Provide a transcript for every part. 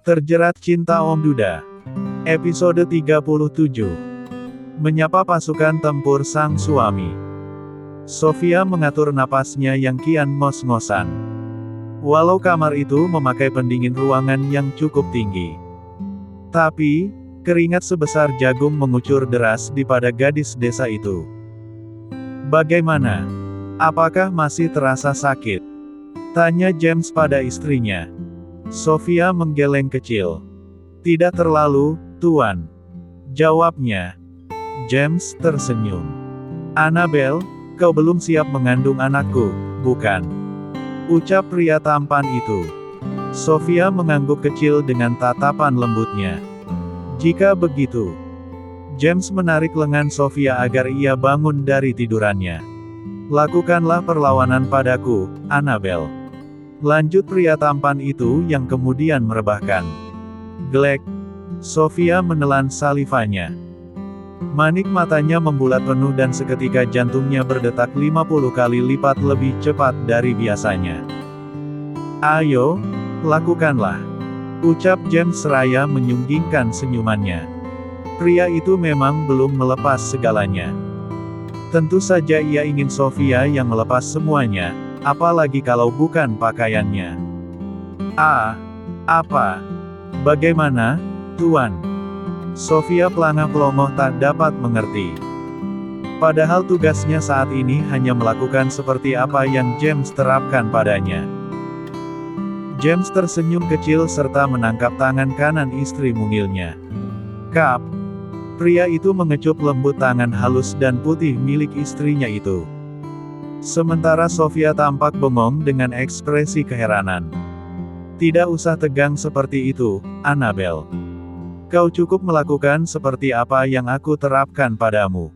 Terjerat Cinta Om Duda. Episode 37. Menyapa pasukan tempur sang suami. Sofia mengatur napasnya yang kian ngos-ngosan. Walau kamar itu memakai pendingin ruangan yang cukup tinggi. Tapi, keringat sebesar jagung mengucur deras di pada gadis desa itu. Bagaimana? Apakah masih terasa sakit? Tanya James pada istrinya. Sofia menggeleng kecil. Tidak terlalu, Tuan. Jawabnya. James tersenyum. Annabel, kau belum siap mengandung anakku, bukan? Ucap pria tampan itu. Sofia mengangguk kecil dengan tatapan lembutnya. Jika begitu, James menarik lengan Sofia agar ia bangun dari tidurannya. Lakukanlah perlawanan padaku, Annabel. Lanjut pria tampan itu yang kemudian merebahkan. Glek. Sofia menelan salivanya. Manik matanya membulat penuh dan seketika jantungnya berdetak 50 kali lipat lebih cepat dari biasanya. Ayo, lakukanlah. Ucap James seraya menyunggingkan senyumannya. Pria itu memang belum melepas segalanya. Tentu saja ia ingin Sofia yang melepas semuanya. Apalagi kalau bukan pakaiannya. Apa? Bagaimana, Tuan? Sofia pelangah-pelongoh tak dapat mengerti. Padahal tugasnya saat ini hanya melakukan seperti apa yang James terapkan padanya. James tersenyum kecil serta menangkap tangan kanan istri mungilnya. Kap. Pria itu mengecup lembut tangan halus dan putih milik istrinya itu. Sementara Sofia tampak bengong dengan ekspresi keheranan. Tidak usah tegang seperti itu, Annabel. Kau cukup melakukan seperti apa yang aku terapkan padamu.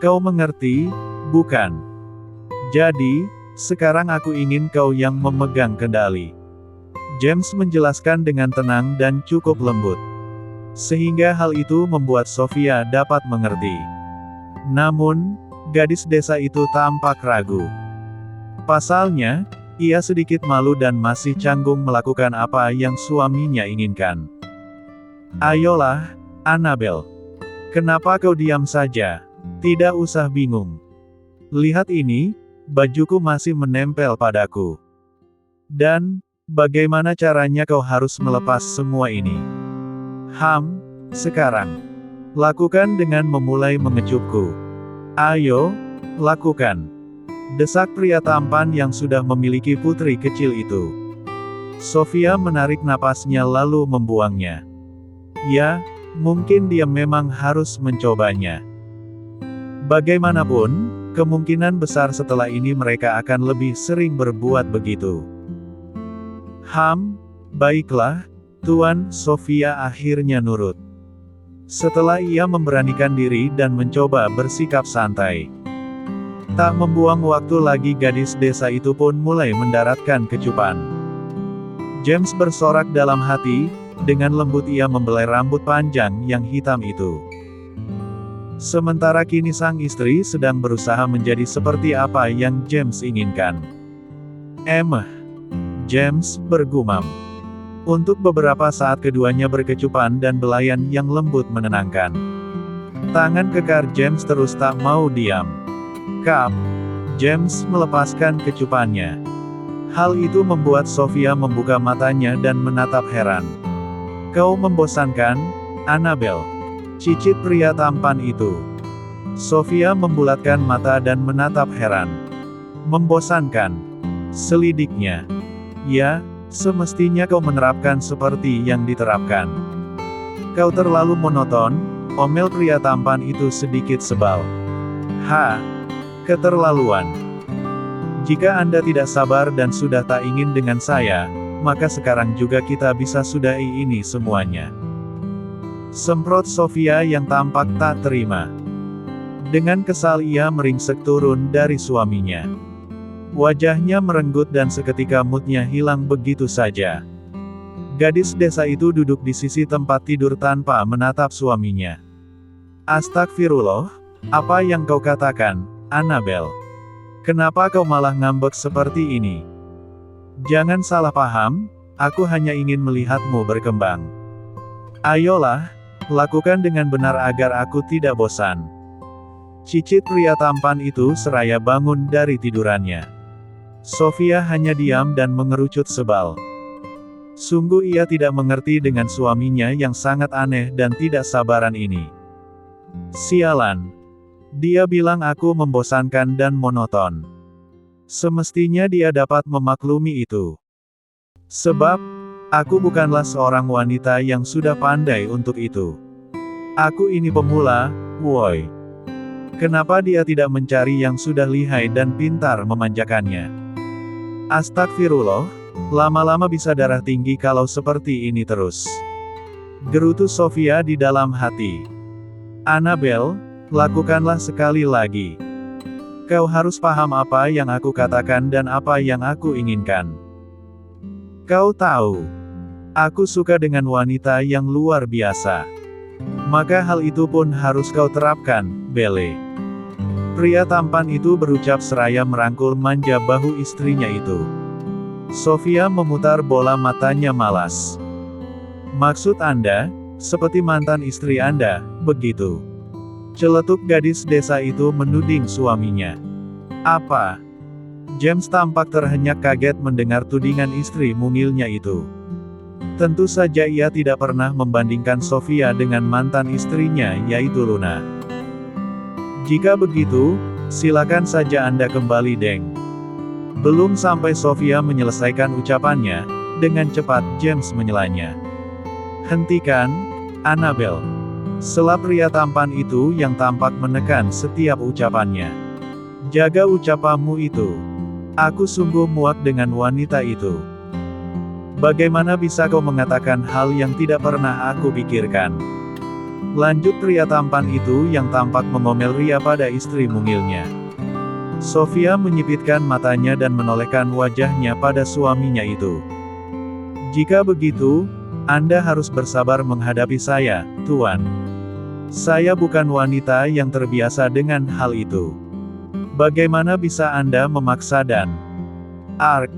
Kau mengerti, bukan? Jadi, sekarang aku ingin kau yang memegang kendali. James menjelaskan dengan tenang dan cukup lembut. Sehingga hal itu membuat Sofia dapat mengerti. Namun, gadis desa itu tampak ragu. Pasalnya, ia sedikit malu dan masih canggung melakukan apa yang suaminya inginkan. Ayolah, Annabel. Kenapa kau diam saja? Tidak usah bingung. Lihat ini, bajuku masih menempel padaku. Dan, bagaimana caranya kau harus melepas semua ini? Sekarang. Lakukan dengan memulai mengecupku. Ayo, lakukan. Desak pria tampan yang sudah memiliki putri kecil itu. Sofia menarik napasnya lalu membuangnya. Ya, mungkin dia memang harus mencobanya. Bagaimanapun, kemungkinan besar setelah ini mereka akan lebih sering berbuat begitu. Baiklah, Tuan. Sofia akhirnya nurut. Setelah ia memberanikan diri dan mencoba bersikap santai. Tak membuang waktu lagi gadis desa itu pun mulai mendaratkan kecupan. James bersorak dalam hati, dengan lembut ia membelai rambut panjang yang hitam itu. Sementara kini sang istri sedang berusaha menjadi seperti apa yang James inginkan. James bergumam. Untuk beberapa saat keduanya berkecupan dan belayan yang lembut menenangkan. Tangan kekar James terus tak mau diam. Kap. James melepaskan kecupannya. Hal itu membuat Sofia membuka matanya dan menatap heran. Kau membosankan, Annabel. Cicit pria tampan itu. Sofia membulatkan mata dan menatap heran. Membosankan. Selidiknya. Ya. Semestinya kau menerapkan seperti yang diterapkan. Kau terlalu monoton, omel pria tampan itu sedikit sebal. Keterlaluan. Jika Anda tidak sabar dan sudah tak ingin dengan saya, maka sekarang juga kita bisa sudahi ini semuanya. Semprot Sofia yang tampak tak terima. Dengan kesal ia meringsek turun dari suaminya. Wajahnya merenggut dan seketika moodnya hilang begitu saja. Gadis desa itu duduk di sisi tempat tidur tanpa menatap suaminya. Astagfirullah, apa yang kau katakan, Annabel? Kenapa kau malah ngambek seperti ini? Jangan salah paham, Aku hanya ingin melihatmu berkembang. Ayolah, lakukan dengan benar agar aku tidak bosan. Cicit pria tampan itu seraya bangun dari tidurannya. Sofia hanya diam dan mengerucut sebal. Sungguh ia tidak mengerti dengan suaminya yang sangat aneh dan tidak sabaran ini. Sialan. Dia bilang aku membosankan dan monoton. Semestinya dia dapat memaklumi itu. Sebab, aku bukanlah seorang wanita yang sudah pandai untuk itu. Aku ini pemula, woi. Kenapa dia tidak mencari yang sudah lihai dan pintar memanjakannya? Astagfirullah, lama-lama bisa darah tinggi kalau seperti ini terus. Gerutu Sofia di dalam hati. Annabel, lakukanlah sekali lagi. Kau harus paham apa yang aku katakan dan apa yang aku inginkan. Kau tahu, aku suka dengan wanita yang luar biasa. Maka hal itu pun harus kau terapkan, Belle. Pria tampan itu berucap seraya merangkul manja bahu istrinya itu. Sofia memutar bola matanya malas. Maksud Anda, seperti mantan istri Anda, begitu? Celetuk gadis desa itu menuding suaminya. Apa? James tampak terhenyak kaget mendengar tudingan istri mungilnya itu. Tentu saja ia tidak pernah membandingkan Sofia dengan mantan istrinya yaitu Luna. Jika begitu, silakan saja Anda kembali Deng. Belum sampai Sofia menyelesaikan ucapannya, dengan cepat James menyelanya. Hentikan, Annabel. Sela pria tampan itu yang tampak menekan setiap ucapannya. Jaga ucapanmu itu. Aku sungguh muak dengan wanita itu. Bagaimana bisa kau mengatakan hal yang tidak pernah aku pikirkan? Lanjut pria tampan itu yang tampak mengomel ria pada istri mungilnya. Sofia menyipitkan matanya dan menolehkan wajahnya pada suaminya itu. Jika begitu, Anda harus bersabar menghadapi saya, Tuan. Saya bukan wanita yang terbiasa dengan hal itu. Bagaimana bisa Anda memaksa dan... Ark.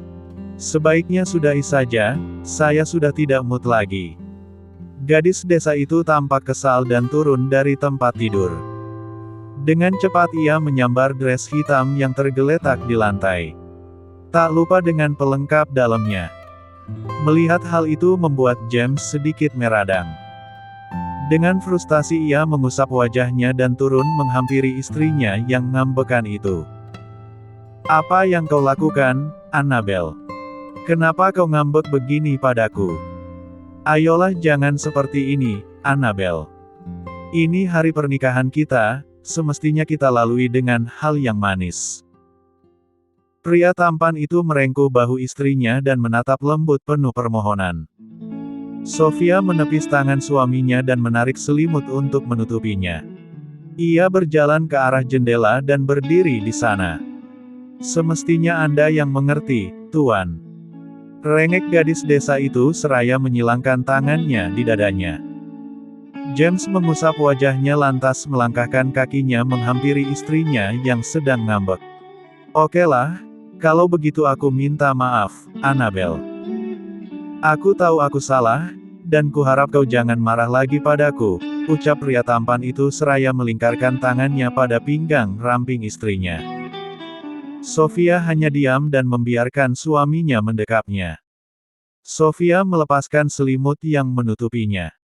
Sebaiknya sudahi saja, saya sudah tidak mood lagi. Gadis desa itu tampak kesal dan turun dari tempat tidur. Dengan cepat ia menyambar dress hitam yang tergeletak di lantai. Tak lupa dengan pelengkap dalamnya. Melihat hal itu membuat James sedikit meradang. Dengan frustasi ia mengusap wajahnya dan turun menghampiri istrinya yang ngambekan itu. Apa yang kau lakukan, Annabel? Kenapa kau ngambek begini padaku? Ayolah jangan seperti ini, Annabel. Ini hari pernikahan kita, semestinya kita lalui dengan hal yang manis. Pria tampan itu merengkuh bahu istrinya dan menatap lembut penuh permohonan. Sofia menepis tangan suaminya dan menarik selimut untuk menutupinya. Ia berjalan ke arah jendela dan berdiri di sana. Semestinya Anda yang mengerti, Tuan. Rengek gadis desa itu seraya menyilangkan tangannya di dadanya. James mengusap wajahnya lantas melangkahkan kakinya menghampiri istrinya yang sedang ngambek. Okelah, kalau begitu aku minta maaf, Annabel. Aku tahu aku salah, dan kuharap kau jangan marah lagi padaku, ucap pria tampan itu seraya melingkarkan tangannya pada pinggang ramping istrinya. Sofia hanya diam dan membiarkan suaminya mendekapnya. Sofia melepaskan selimut yang menutupinya.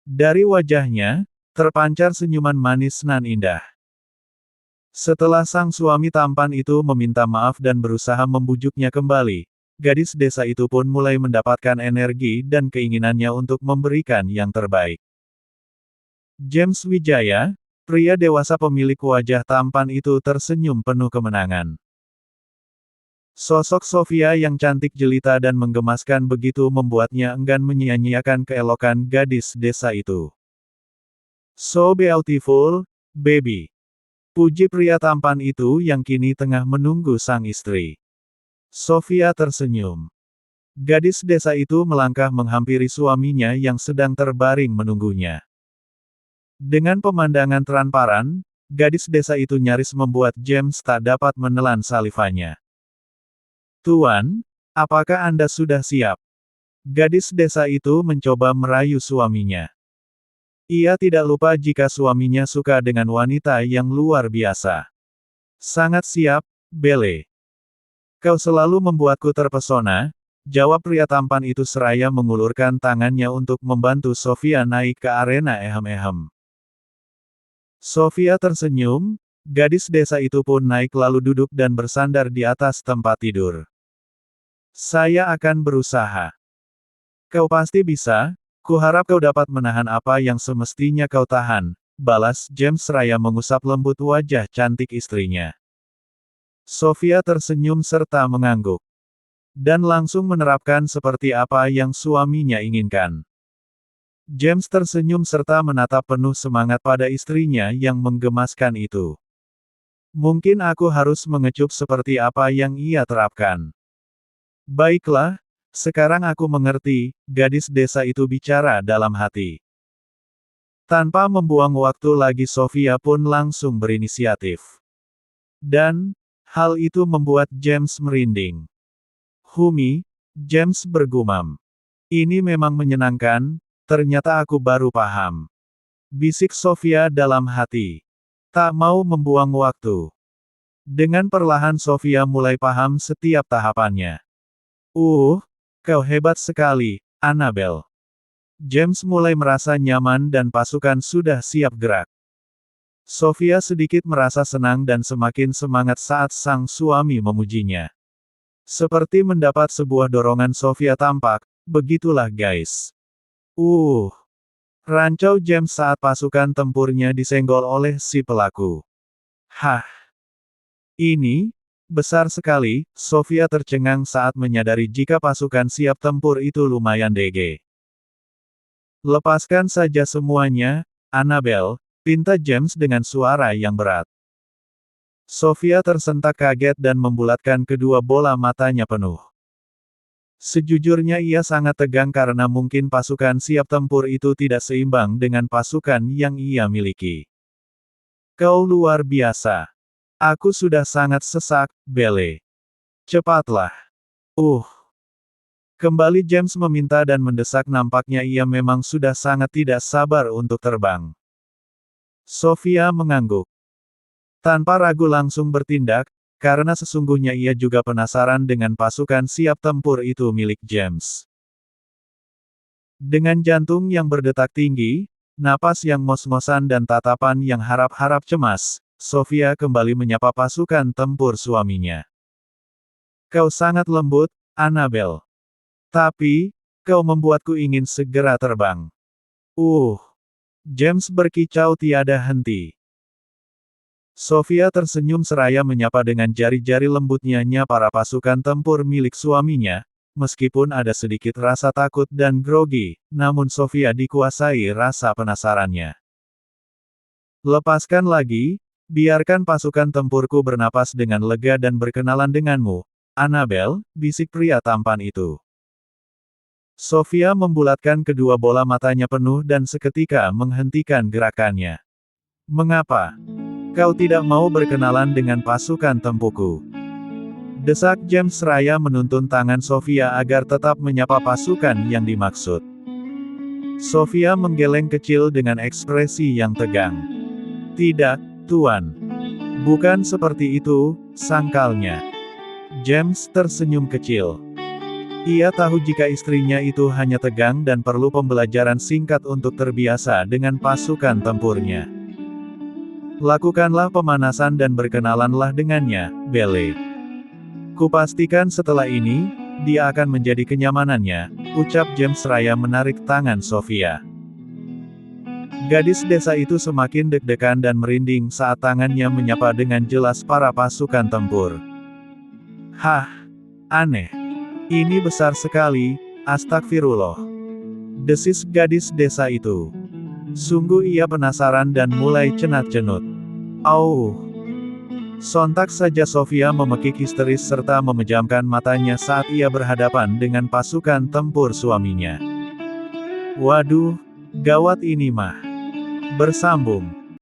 Dari wajahnya, terpancar senyuman manis nan indah. Setelah sang suami tampan itu meminta maaf dan berusaha membujuknya kembali, gadis desa itu pun mulai mendapatkan energi dan keinginannya untuk memberikan yang terbaik. James Wijaya, pria dewasa pemilik wajah tampan itu tersenyum penuh kemenangan. Sosok Sofia yang cantik jelita dan menggemaskan begitu membuatnya enggan menyia-nyiakan keelokan gadis desa itu. So beautiful, baby. Puji pria tampan itu yang kini tengah menunggu sang istri. Sofia tersenyum. Gadis desa itu melangkah menghampiri suaminya yang sedang terbaring menunggunya. Dengan pemandangan transparan, gadis desa itu nyaris membuat James tak dapat menelan salivanya. Tuan, apakah Anda sudah siap? Gadis desa itu mencoba merayu suaminya. Ia tidak lupa jika suaminya suka dengan wanita yang luar biasa. Sangat siap, Belle. Kau selalu membuatku terpesona, jawab pria tampan itu seraya mengulurkan tangannya untuk membantu Sofia naik ke arena ehem-ehem. Sofia tersenyum, gadis desa itu pun naik lalu duduk dan bersandar di atas tempat tidur. Saya akan berusaha. Kau pasti bisa, kuharap kau dapat menahan apa yang semestinya kau tahan, balas James seraya mengusap lembut wajah cantik istrinya. Sofia tersenyum serta mengangguk. Dan langsung menerapkan seperti apa yang suaminya inginkan. James tersenyum serta menatap penuh semangat pada istrinya yang menggemaskan itu. Mungkin aku harus mengecup seperti apa yang ia terapkan. Baiklah, sekarang aku mengerti, gadis desa itu bicara dalam hati. Tanpa membuang waktu lagi Sofia pun langsung berinisiatif. Dan, hal itu membuat James merinding. Humi, James bergumam. Ini memang menyenangkan, ternyata aku baru paham. Bisik Sofia dalam hati. Tak mau membuang waktu. Dengan perlahan Sofia mulai paham setiap tahapannya. Kau hebat sekali, Annabelle. James mulai merasa nyaman dan pasukan sudah siap gerak. Sofia sedikit merasa senang dan semakin semangat saat sang suami memujinya. Seperti mendapat sebuah dorongan Sofia tampak, begitulah guys. Rancau James saat pasukan tempurnya disenggol oleh si pelaku. Hah. Ini, besar sekali, Sofia tercengang saat menyadari jika pasukan siap tempur itu lumayan dege. Lepaskan saja semuanya, Annabelle, pinta James dengan suara yang berat. Sofia tersentak kaget dan membulatkan kedua bola matanya penuh. Sejujurnya ia sangat tegang karena mungkin pasukan siap tempur itu tidak seimbang dengan pasukan yang ia miliki. Kau luar biasa. Aku sudah sangat sesak, Belle. Cepatlah. Kembali James meminta dan mendesak, nampaknya ia memang sudah sangat tidak sabar untuk terbang. Sofia mengangguk. Tanpa ragu langsung bertindak, karena sesungguhnya ia juga penasaran dengan pasukan siap tempur itu milik James. Dengan jantung yang berdetak tinggi, napas yang ngos-ngosan dan tatapan yang harap-harap cemas, Sofia kembali menyapa pasukan tempur suaminya. Kau sangat lembut, Annabelle. Tapi, kau membuatku ingin segera terbang. James berkicau tiada henti. Sofia tersenyum seraya menyapa dengan jari-jari lembutnya para pasukan tempur milik suaminya, meskipun ada sedikit rasa takut dan grogi, namun Sofia dikuasai rasa penasarannya. Lepaskan lagi, biarkan pasukan tempurku bernapas dengan lega dan berkenalan denganmu, Annabelle, bisik pria tampan itu. Sofia membulatkan kedua bola matanya penuh dan seketika menghentikan gerakannya. Mengapa? Kau tidak mau berkenalan dengan pasukan tempurku? Desak James seraya menuntun tangan Sofia agar tetap menyapa pasukan yang dimaksud. Sofia menggeleng kecil dengan ekspresi yang tegang. Tidak, Tuan. Bukan seperti itu, sangkalnya. James tersenyum kecil. Ia tahu jika istrinya itu hanya tegang dan perlu pembelajaran singkat untuk terbiasa dengan pasukan tempurnya. Lakukanlah pemanasan dan berkenalanlah dengannya, Belle. Kupastikan setelah ini, dia akan menjadi kenyamanannya, ucap James seraya menarik tangan Sofia. Gadis desa itu semakin deg-degan dan merinding saat tangannya menyapa dengan jelas para pasukan tempur. Hah, aneh. Ini besar sekali, astagfirullah. Desis gadis desa itu. Sungguh ia penasaran dan mulai cenat-cenut. Sontak saja Sofia memekik histeris serta memejamkan matanya saat ia berhadapan dengan pasukan tempur suaminya. Waduh, gawat ini mah. Bersambung.